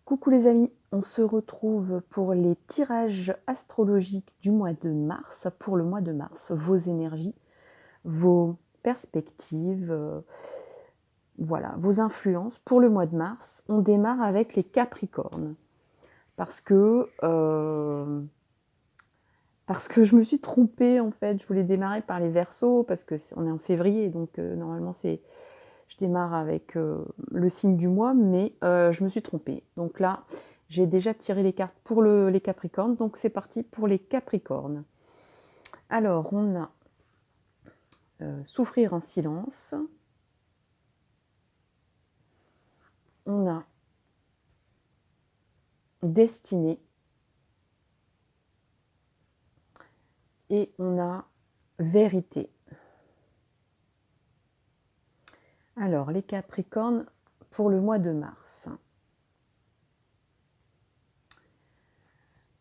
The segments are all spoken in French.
Coucou les amis, on se retrouve pour les tirages astrologiques du mois de mars, pour le mois de mars, vos énergies, vos perspectives, voilà, vos influences. Pour le mois de mars, on démarre avec les Capricornes, parce que je me suis trompée en fait, je voulais démarrer par les Verseaux, parce qu'on est en février, donc normalement je démarre avec le signe du mois, mais je me suis trompée. Donc là, j'ai déjà tiré les cartes pour les Capricornes, donc c'est parti pour les Capricornes. Alors, on a souffrir en silence. On a destinée. Et on a vérité. Alors, les Capricornes pour le mois de mars.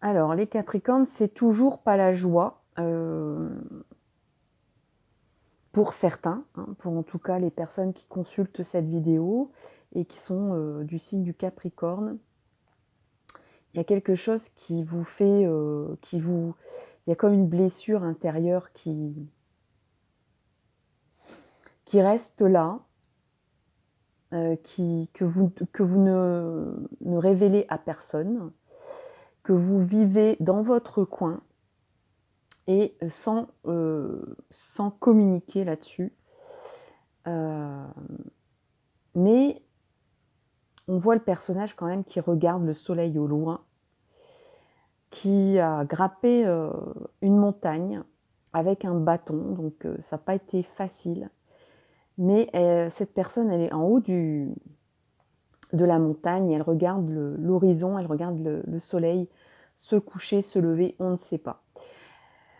Alors, les Capricornes, c'est toujours pas la joie. Pour certains, hein, pour en tout cas les personnes qui consultent cette vidéo et qui sont du signe du Capricorne, il y a quelque chose qui vous fait, il y a comme une blessure intérieure qui reste là, que vous ne révélez à personne, que vous vivez dans votre coin et sans communiquer là-dessus. Mais on voit le personnage quand même qui regarde le soleil au loin, qui a grimpé une montagne avec un bâton, donc ça n'a pas été facile. Mais cette personne, elle est en haut de la montagne, elle regarde l'horizon, elle regarde le soleil se coucher, se lever, on ne sait pas.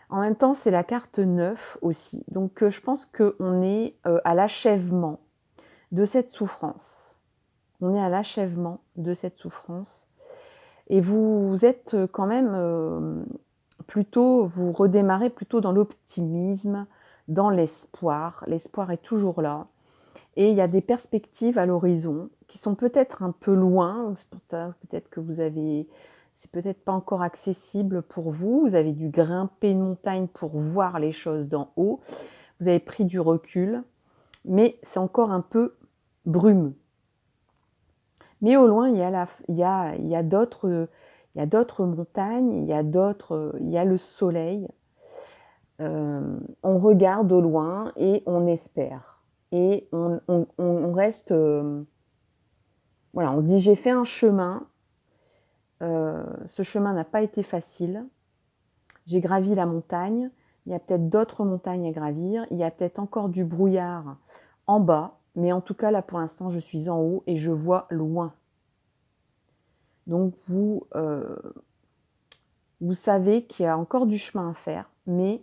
En même temps, c'est la carte 9 aussi. Donc je pense qu'on est à l'achèvement de cette souffrance. On est à l'achèvement de cette souffrance. Et vous êtes quand même plutôt, vous redémarrez plutôt dans l'optimisme, dans l'espoir. L'espoir est toujours là. Et il y a des perspectives à l'horizon qui sont peut-être un peu loin. Peut-être que c'est peut-être pas encore accessible pour vous. Vous avez dû grimper une montagne pour voir les choses d'en haut. Vous avez pris du recul, mais c'est encore un peu brumeux. Mais au loin, il y a d'autres montagnes, il y a le soleil. On regarde au loin et on espère. Et on reste... voilà, on se dit, j'ai fait un chemin. Ce chemin n'a pas été facile. J'ai gravi la montagne. Il y a peut-être d'autres montagnes à gravir. Il y a peut-être encore du brouillard en bas. Mais en tout cas, là, pour l'instant, je suis en haut et je vois loin. Donc, vous savez qu'il y a encore du chemin à faire, mais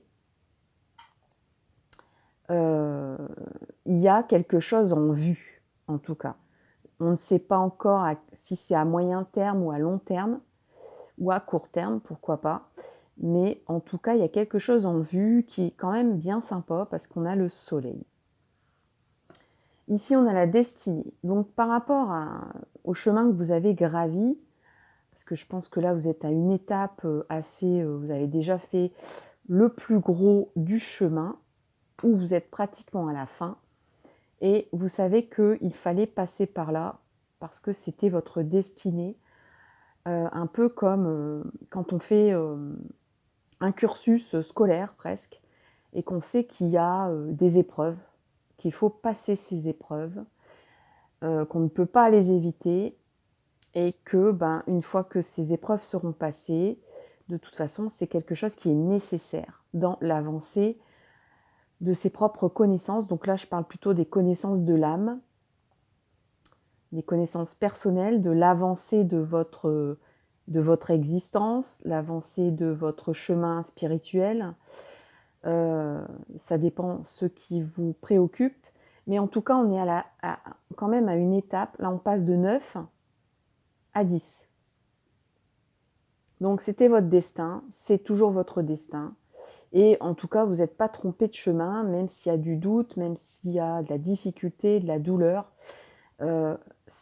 il y a quelque chose en vue, en tout cas. On ne sait pas encore si c'est à moyen terme ou à long terme, ou à court terme, pourquoi pas. Mais en tout cas, il y a quelque chose en vue qui est quand même bien sympa parce qu'on a le soleil. Ici, on a la destinée. Donc, par rapport au chemin que vous avez gravi, parce que je pense que là, vous êtes à une étape vous avez déjà fait le plus gros du chemin, où vous êtes pratiquement à la fin, et vous savez qu'il fallait passer par là, parce que c'était votre destinée, un peu comme quand on fait un cursus scolaire presque, et qu'on sait qu'il y a des épreuves, qu'il faut passer ces épreuves, qu'on ne peut pas les éviter, et que une fois que ces épreuves seront passées, de toute façon, c'est quelque chose qui est nécessaire dans l'avancée de ses propres connaissances. Donc là, je parle plutôt des connaissances de l'âme, des connaissances personnelles, de l'avancée de votre existence, l'avancée de votre chemin spirituel. Ça dépend ce qui vous préoccupe. Mais en tout cas, on est quand même à une étape. Là, on passe de 9 à 10. Donc, c'était votre destin. C'est toujours votre destin. Et en tout cas, vous n'êtes pas trompé de chemin, même s'il y a du doute, même s'il y a de la difficulté, de la douleur.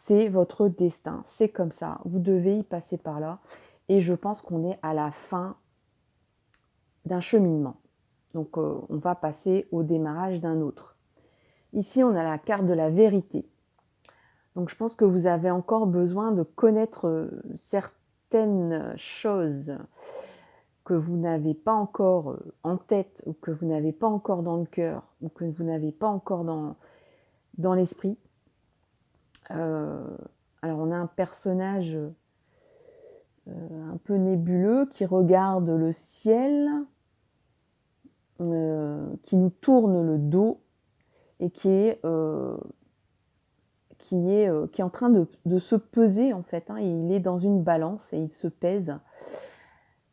c'est votre destin, c'est comme ça, vous devez y passer par là. Et je pense qu'on est à la fin d'un cheminement. Donc on va passer au démarrage d'un autre. Ici, on a la carte de la vérité. Donc je pense que vous avez encore besoin de connaître certaines choses que vous n'avez pas encore en tête, ou que vous n'avez pas encore dans le cœur, ou que vous n'avez pas encore dans l'esprit. Alors on a un personnage un peu nébuleux qui regarde le ciel, qui nous tourne le dos et qui est en train de se peser en fait, hein. Il est dans une balance et il se pèse.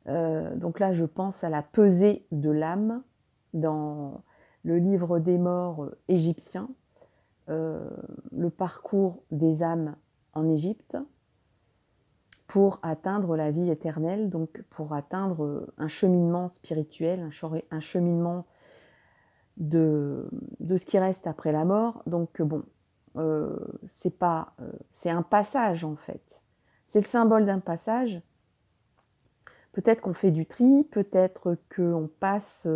Donc là, je pense à la pesée de l'âme dans le livre des morts égyptien, le parcours des âmes en Égypte pour atteindre la vie éternelle, donc pour atteindre un cheminement spirituel, un cheminement de ce qui reste après la mort. Donc bon, c'est un passage en fait. C'est le symbole d'un passage. Peut-être qu'on fait du tri, peut-être qu'on passe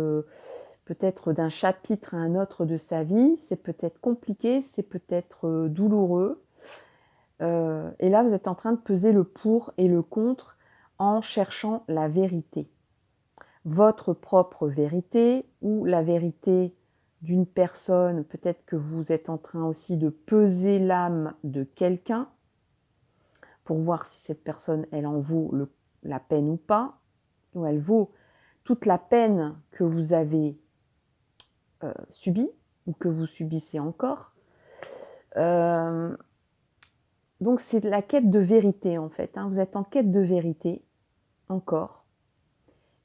peut-être d'un chapitre à un autre de sa vie. C'est peut-être compliqué, c'est peut-être douloureux. Et là, vous êtes en train de peser le pour et le contre en cherchant la vérité. Votre propre vérité ou la vérité d'une personne. Peut-être que vous êtes en train aussi de peser l'âme de quelqu'un pour voir si cette personne, elle en vaut la peine ou pas, ou elle vaut toute la peine que vous avez subie ou que vous subissez encore. Donc c'est la quête de vérité en fait, hein. Vous êtes en quête de vérité encore.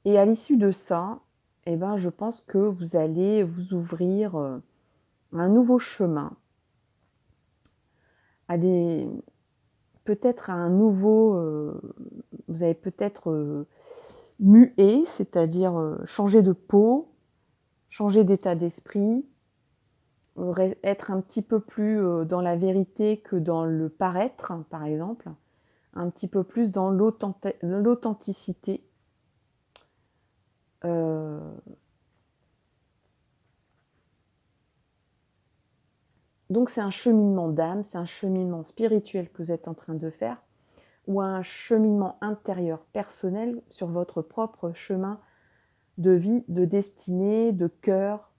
Et à l'issue de ça, eh ben, je pense que vous allez vous ouvrir un nouveau chemin, peut-être à un nouveau, vous allez peut-être muer, c'est-à-dire changer de peau, changer d'état d'esprit, être un petit peu plus dans la vérité que dans le paraître, par exemple, un petit peu plus dans l'authenticité. Donc c'est un cheminement d'âme, c'est un cheminement spirituel que vous êtes en train de faire, ou un cheminement intérieur personnel sur votre propre chemin de vie, de destinée, de cœur.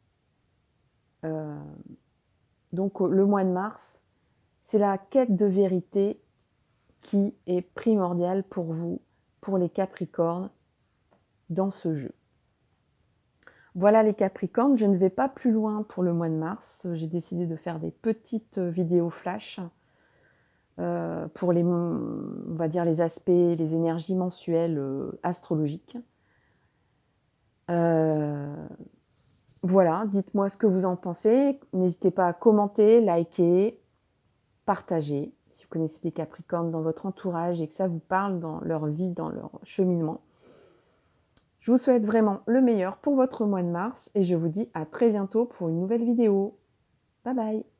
Donc le mois de mars, c'est la quête de vérité qui est primordiale pour vous, pour les Capricornes, dans ce jeu. Voilà les Capricornes, je ne vais pas plus loin pour le mois de mars. J'ai décidé de faire des petites vidéos flash pour on va dire les aspects, les énergies mensuelles astrologiques. Voilà, dites-moi ce que vous en pensez. N'hésitez pas à commenter, liker, partager. Si vous connaissez des Capricornes dans votre entourage et que ça vous parle dans leur vie, dans leur cheminement. Je vous souhaite vraiment le meilleur pour votre mois de mars et je vous dis à très bientôt pour une nouvelle vidéo. Bye bye!